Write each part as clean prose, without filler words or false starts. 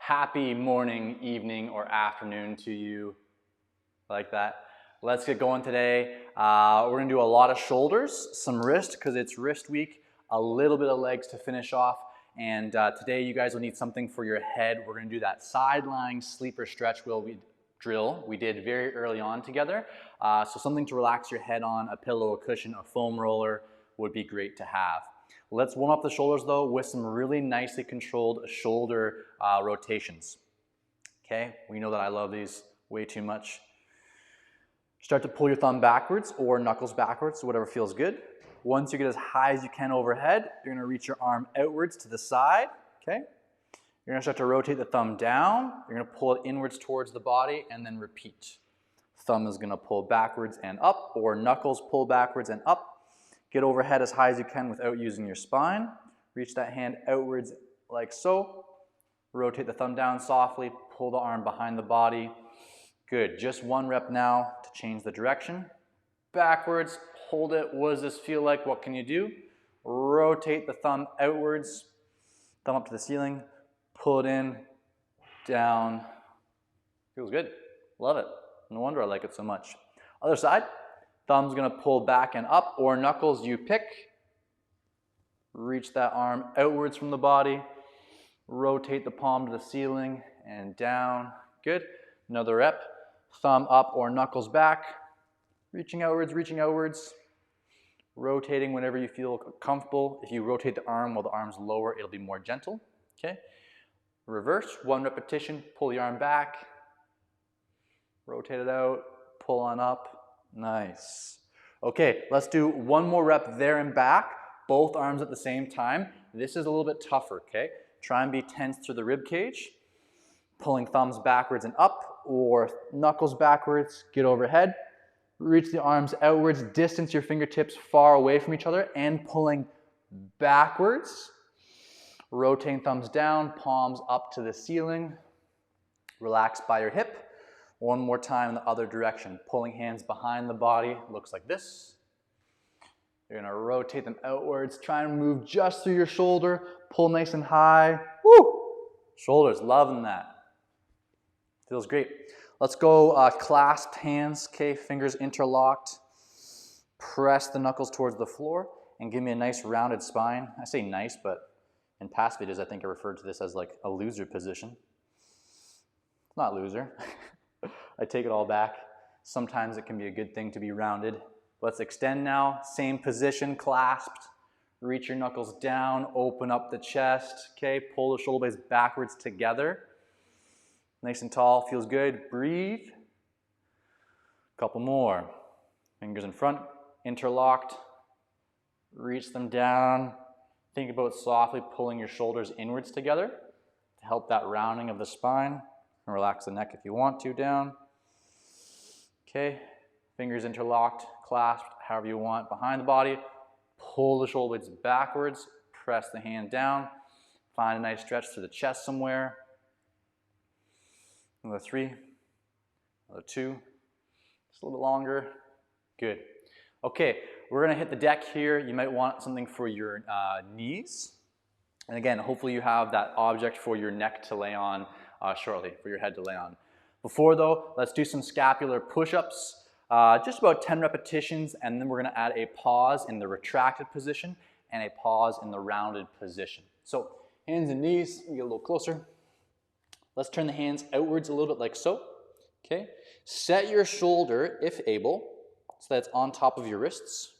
Happy morning, evening, or afternoon to you. Like that. Let's get going today. We're going to do a lot of shoulders, some wrist because it's wrist week, a little bit of legs to finish off. And today you guys will need something for your head. We're going to do that side-lying sleeper stretch drill we did very early on together. So something to relax your head on, a pillow, a cushion, a foam roller would be great to have. Let's warm up the shoulders though with some really nicely controlled shoulder rotations. Okay, we know that I love these way too much. Start to pull your thumb backwards or knuckles backwards, whatever feels good. Once you get as high as you can overhead, you're going to reach your arm outwards to the side. Okay, you're going to start to rotate the thumb down. You're going to pull it inwards towards the body and then repeat. Thumb is going to pull backwards and up, or knuckles pull backwards and up. Get overhead as high as you can without using your spine. Reach that hand outwards like so. Rotate the thumb down softly. Pull the arm behind the body. Good. Just one rep now to change the direction. Backwards. Hold it. What does this feel like? What can you do? Rotate the thumb outwards. Thumb up to the ceiling. Pull it in. Down. Feels good. Love it. No wonder I like it so much. Other side. Thumb's going to pull back and up, or knuckles, you pick. Reach that arm outwards from the body. Rotate the palm to the ceiling and down. Good. Another rep. Thumb up or knuckles back. Reaching outwards. Rotating whenever you feel comfortable. If you rotate the arm while the arm's lower, it'll be more gentle. Okay. Reverse. One repetition. Pull the arm back. Rotate it out. Pull on up. Nice. Okay, let's do one more rep there and back, both arms at the same time. This is a little bit tougher, okay? Try and be tense through the rib cage. Pulling thumbs backwards and up, or knuckles backwards, get overhead. Reach the arms outwards, distance your fingertips far away from each other, and pulling backwards. Rotating thumbs down, palms up to the ceiling. Relax by your hip. One more time in the other direction. Pulling hands behind the body, looks like this. You're gonna rotate them outwards. Try and move just through your shoulder. Pull nice and high. Woo! Shoulders, loving that. Feels great. Let's go clasped hands, okay? Fingers interlocked. Press the knuckles towards the floor and give me a nice rounded spine. I say nice, but in past videos I think I referred to this as like a loser position. Not loser. I take it all back. Sometimes it can be a good thing to be rounded. Let's extend now. Same position, clasped. Reach your knuckles down, open up the chest. Okay, pull the shoulder blades backwards together. Nice and tall, feels good. Breathe. Couple more. Fingers in front, interlocked. Reach them down. Think about softly pulling your shoulders inwards together to help that rounding of the spine. And relax the neck if you want to down. Okay, fingers interlocked, clasped, however you want, behind the body. Pull the shoulder blades backwards, press the hand down. Find a nice stretch through the chest somewhere. Another 3, another 2, just a little bit longer. Good. Okay, we're gonna hit the deck here. You might want something for your knees. And again, hopefully you have that object for your neck to lay on shortly, for your head to lay on. Before though, let's do some scapular push-ups. Just about 10 repetitions, and then we're gonna add a pause in the retracted position and a pause in the rounded position. So hands and knees, get a little closer. Let's turn the hands outwards a little bit like so. Okay, set your shoulder, if able, so that it's on top of your wrists.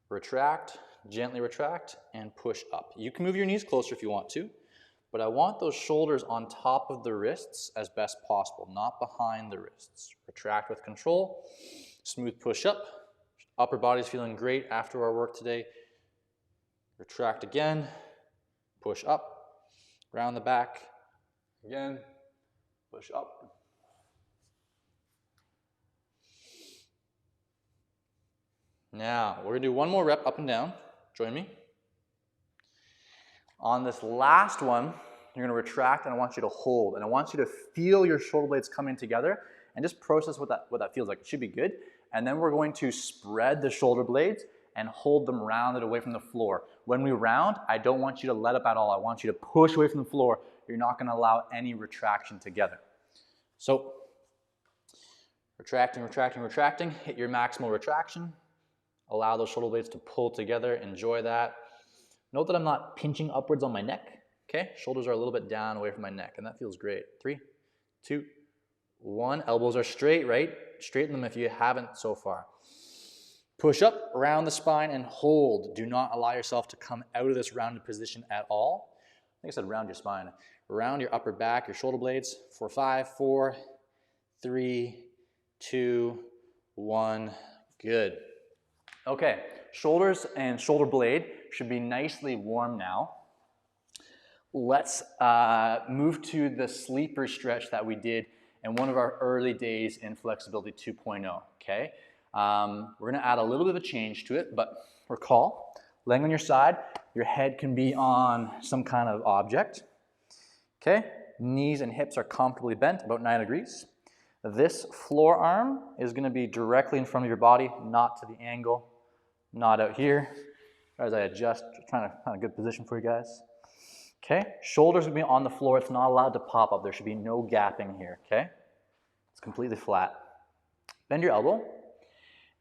Retract, gently retract, and push up. You can move your knees closer if you want to, but I want those shoulders on top of the wrists as best possible, not behind the wrists. Retract with control, smooth push up. Upper body's feeling great after our work today. Retract again, push up, round the back, again, push up. Now, we're gonna do one more rep up and down. Join me. On this last one, you're going to retract, and I want you to hold, and I want you to feel your shoulder blades coming together and just process what that feels like. It should be good. And then we're going to spread the shoulder blades and hold them rounded away from the floor. When we round, I don't want you to let up at all. I want you to push away from the floor. you're not going to allow any retraction together. So retracting, retracting, retracting, hit your maximal retraction. Allow those shoulder blades to pull together, enjoy that. Note that I'm not pinching upwards on my neck, okay? Shoulders are a little bit down away from my neck, and that feels great. 3, 2, 1. Elbows are straight, right? Straighten them if you haven't so far. Push up, round the spine, and hold. Do not allow yourself to come out of this rounded position at all. I think I said round your spine. Round your upper back, your shoulder blades for 5, 4, 3, 2, 1. Good. Okay, shoulders and shoulder blade should be nicely warm now. Let's move to the sleeper stretch that we did in one of our early days in Flexibility 2.0, okay? We're gonna add a little bit of a change to it, but recall, laying on your side, your head can be on some kind of object, okay? Knees and hips are comfortably bent, about 9 degrees. This forearm is gonna be directly in front of your body, not to the angle, not out here. As I adjust, trying to find a good position for you guys. Okay, shoulders will be on the floor. It's not allowed to pop up. There should be no gapping here, okay? It's completely flat. Bend your elbow.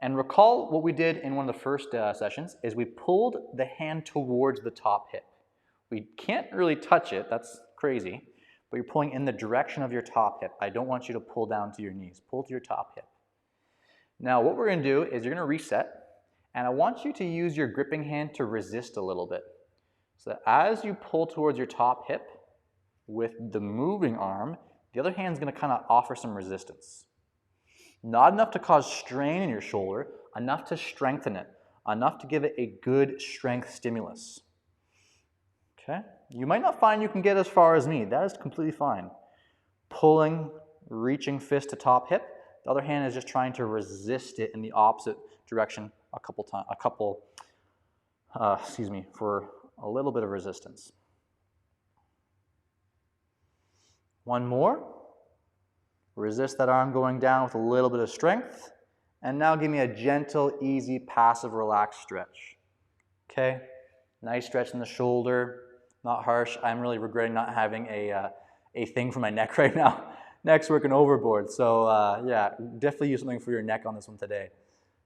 And recall what we did in one of the first sessions is we pulled the hand towards the top hip. We can't really touch it. That's crazy. But you're pulling in the direction of your top hip. I don't want you to pull down to your knees. Pull to your top hip. Now, what we're going to do is you're going to reset. And I want you to use your gripping hand to resist a little bit. So that as you pull towards your top hip with the moving arm, the other hand's going to kind of offer some resistance. Not enough to cause strain in your shoulder, enough to strengthen it, enough to give it a good strength stimulus. Okay? You might not find you can get as far as me. That is completely fine. Pulling, reaching fist to top hip. The other hand is just trying to resist it in the opposite direction for a little bit of resistance. One more. Resist that arm going down with a little bit of strength. And now give me a gentle, easy, passive, relaxed stretch. Okay? Nice stretch in the shoulder. Not harsh. I'm really regretting not having a thing for my neck right now. Neck's working overboard. So yeah, definitely use something for your neck on this one today.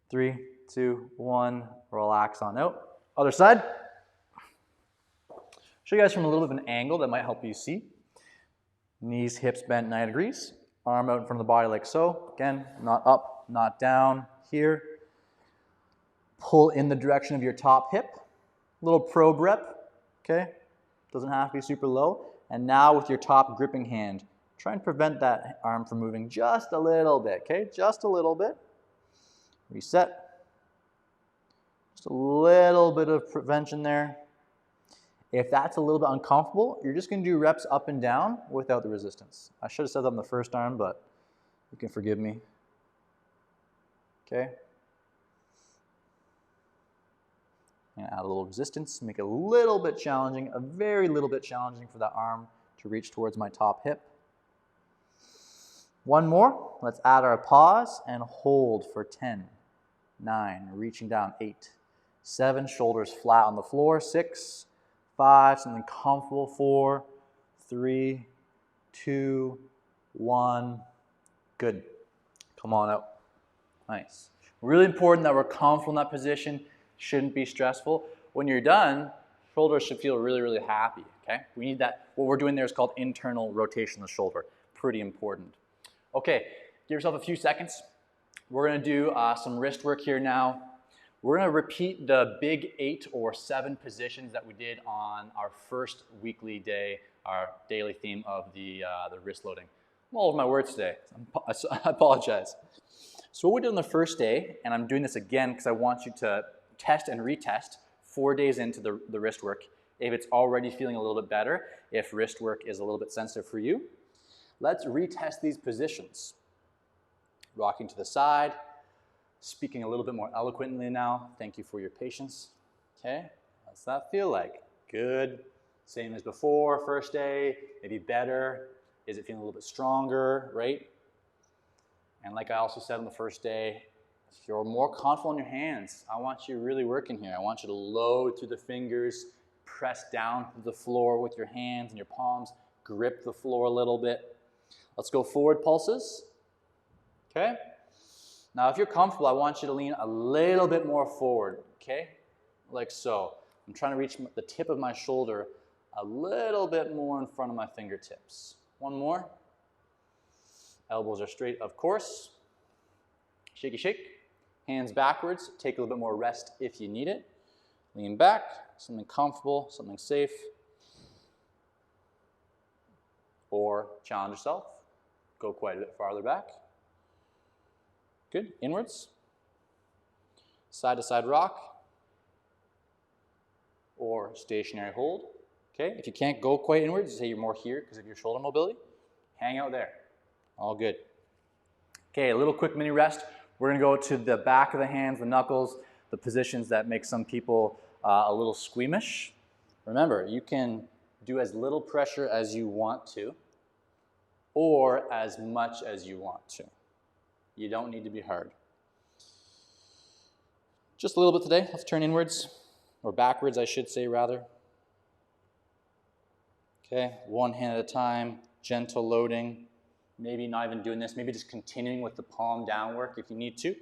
3, 2, 1, relax on out. Other side. Show you guys from a little bit of an angle that might help you see. Knees, hips bent 9 degrees. Arm out in front of the body like so. Again, not up, not down. Here. Pull in the direction of your top hip. Little probe rep. Okay? Doesn't have to be super low. And now with your top gripping hand, try and prevent that arm from moving just a little bit. Okay? Just a little bit. Reset. Just a little bit of prevention there. If that's a little bit uncomfortable, you're just going to do reps up and down without the resistance. I should have said that on the first arm, but you can forgive me. Okay? I'm going to add a little resistance, make it a little bit challenging, a very little bit challenging for that arm to reach towards my top hip. One more. Let's add our pause and hold for 10, 9, reaching down, 8, 7, shoulders flat on the floor, 6, 5, something comfortable, 4, 3, 2, 1. Good. Come on out. Nice. Really important that we're comfortable in that position. Shouldn't be stressful. When you're done, shoulders should feel really, really happy. Okay? We need that. What we're doing there is called internal rotation of the shoulder. Pretty important. Okay, give yourself a few seconds. We're going to do some wrist work here now. We're going to repeat the big 8 or 7 positions that we did on our first weekly day, our daily theme of the wrist loading. I'm all over my words today. I apologize. So what we did on the first day, and I'm doing this again because I want you to test and retest 4 days into the wrist work. If it's already feeling a little bit better, if wrist work is a little bit sensitive for you, let's retest these positions. Rocking to the side, speaking a little bit more eloquently now. Thank you for your patience. Okay, what's that feel like? Good. Same as before, first day, maybe better. Is it feeling a little bit stronger, right? And like I also said on the first day, if you're more confident on your hands, I want you really working here. I want you to load through the fingers, press down to the floor with your hands and your palms. grip the floor a little bit. Let's go forward pulses. Okay? Now, if you're comfortable, I want you to lean a little bit more forward, okay? Like so. I'm trying to reach the tip of my shoulder a little bit more in front of my fingertips. One more. Elbows are straight, of course. Shaky shake. Hands backwards. Take a little bit more rest if you need it. Lean back. Something comfortable, something safe. Or challenge yourself. Go quite a bit farther back. Good. Inwards. Side to side rock. Or stationary hold. Okay. If you can't go quite inwards, say you're more here because of your shoulder mobility, hang out there. All good. Okay, a little quick mini rest. We're going to go to the back of the hands, the knuckles, the positions that make some people a little squeamish. Remember, you can do as little pressure as you want to, or as much as you want to. You don't need to be hard. Just a little bit today. Let's turn inwards, or backwards, I should say, rather. Okay, one hand at a time, gentle loading. Maybe not even doing this, maybe just continuing with the palm down work if you need to.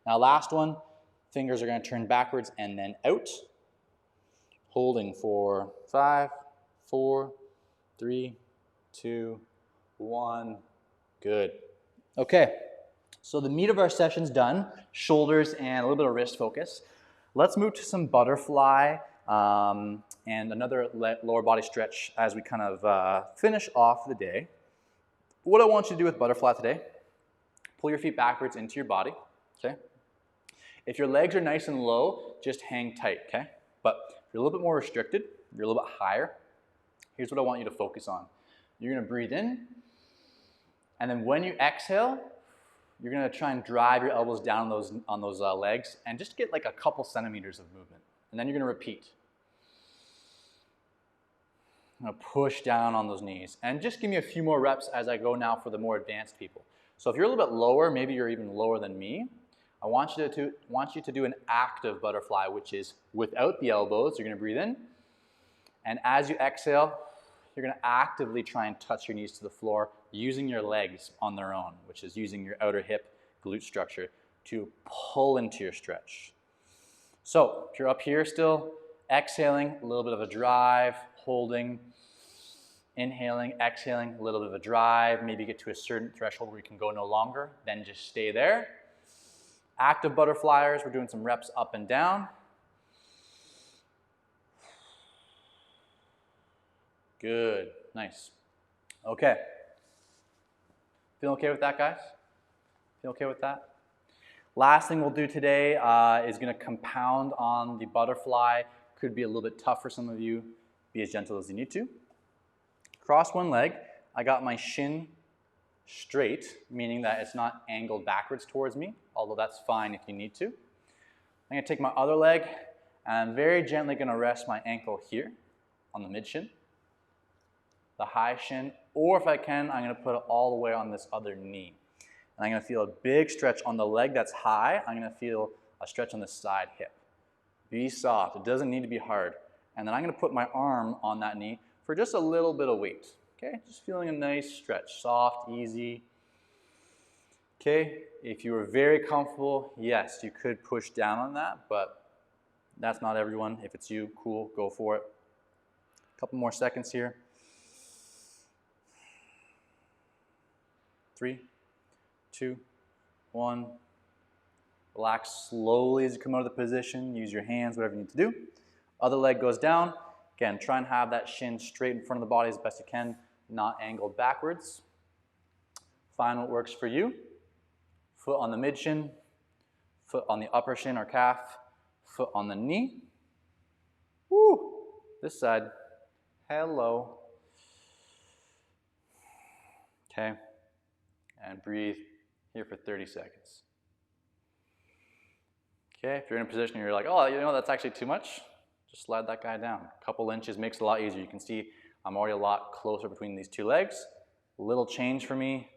Now, last one, fingers are going to turn backwards and then out. Holding for 5, 4, 3, 2, 1. Good. Okay, so the meat of our session's done. Shoulders and a little bit of wrist focus. Let's move to some butterfly and another lower body stretch as we kind of finish off the day. What I want you to do with butterfly today, pull your feet backwards into your body, okay? If your legs are nice and low, just hang tight, okay? But if you're a little bit more restricted, you're a little bit higher, here's what I want you to focus on. You're gonna breathe in, and then when you exhale, you're gonna try and drive your elbows down on those legs and just get like a couple centimeters of movement. And then you're gonna repeat. I'm going to push down on those knees. And just give me a few more reps as I go now for the more advanced people. So if you're a little bit lower, maybe you're even lower than me, I want you to do an active butterfly, which is without the elbows. You're going to breathe in. And as you exhale, you're going to actively try and touch your knees to the floor using your legs on their own, which is using your outer hip glute structure to pull into your stretch. So if you're up here still, exhaling, a little bit of a drive, holding, inhaling, exhaling, a little bit of a drive, maybe get to a certain threshold where you can go no longer, then just stay there. Active butterflyers, we're doing some reps up and down. Good, nice. Okay. Feel okay with that, guys? Feel okay with that? Last thing we'll do today is going to compound on the butterfly. Could be a little bit tough for some of you. Be as gentle as you need to. Cross one leg. I got my shin straight, meaning that it's not angled backwards towards me, although that's fine if you need to. I'm going to take my other leg, and I'm very gently going to rest my ankle here on the mid shin, the high shin, or if I can, I'm going to put it all the way on this other knee. And I'm going to feel a big stretch on the leg that's high. I'm going to feel a stretch on the side hip. Be soft. It doesn't need to be hard. And then I'm going to put my arm on that knee for just a little bit of weight. Okay, just feeling a nice stretch, soft, easy. Okay, if you were very comfortable, yes, you could push down on that, but that's not everyone. If it's you, cool, go for it. A couple more seconds here. 3, 2, 1. Relax slowly as you come out of the position. Use your hands, whatever you need to do. Other leg goes down. Again, try and have that shin straight in front of the body as best you can, not angled backwards. Find what works for you. Foot on the mid shin, foot on the upper shin or calf, foot on the knee. Woo! This side. Hello. Okay. And breathe here for 30 seconds. Okay, if you're in a position where you're like, oh, you know, that's actually too much, just slide that guy down. A couple inches makes it a lot easier. You can see I'm already a lot closer between these two legs. A little change for me,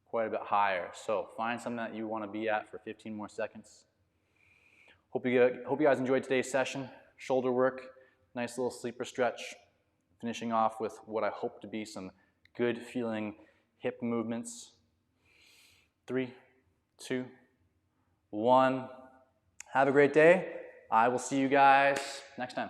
quite a bit higher. So find something that you want to be at for 15 more seconds. Hope you guys enjoyed today's session. Shoulder work, nice little sleeper stretch. finishing off with what I hope to be some good feeling hip movements. 3, 2, 1. Have a great day. I will see you guys next time.